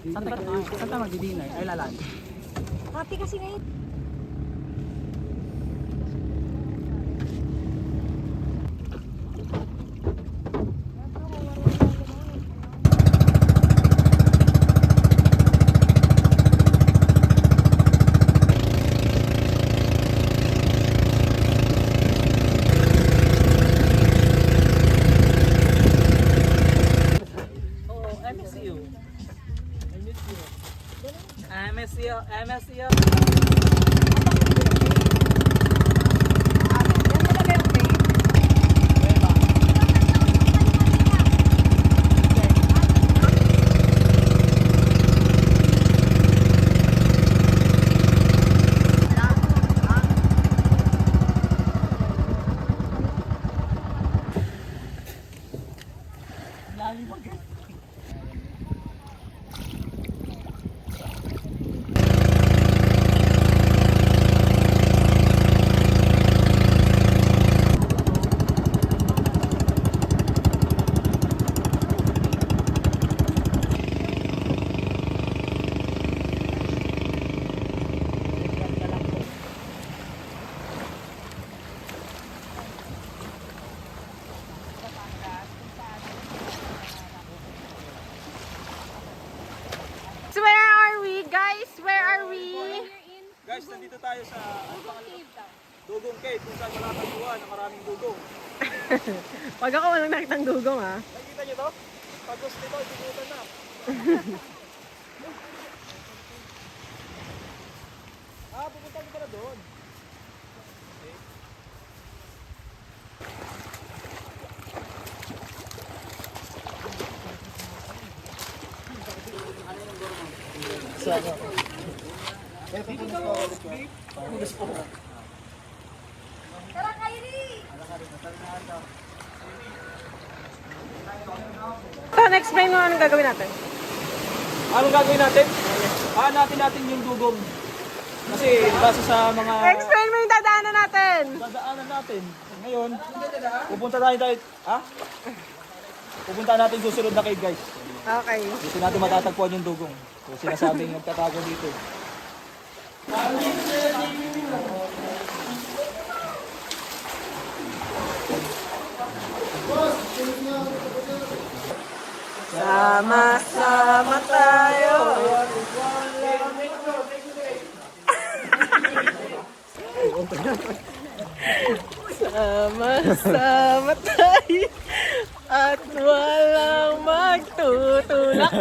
Saan tayo magdi-dinner? Ay, lalan. Happy kasi ngayon. MSU. So where are we, guys? Where are we? Guys, nandito tayo sa Dugong Cave, kung saan matatagpuan ang maraming dugong. Pag ako walang nakitang dugong, ha? Nakikita nyo to? Pag gusto nito, itinutan na. Pupunta nyo pala doon. Tara kayo ni! Explain mo anong gagawin natin. Anong gagawin natin? Hanapin natin yung dugong. Kasi base sa mga Explain mo yung dadaanan natin. dadaanan natin. Ngayon, pupunta tayo. Ha? Pupunta natin susunod na cave, guys. Okay. Dito natin matatagpuan yung dugong. So, sinasabing nagtatago dito. Sama-sama tayo. Sama-sama tayo at walang magtutulak.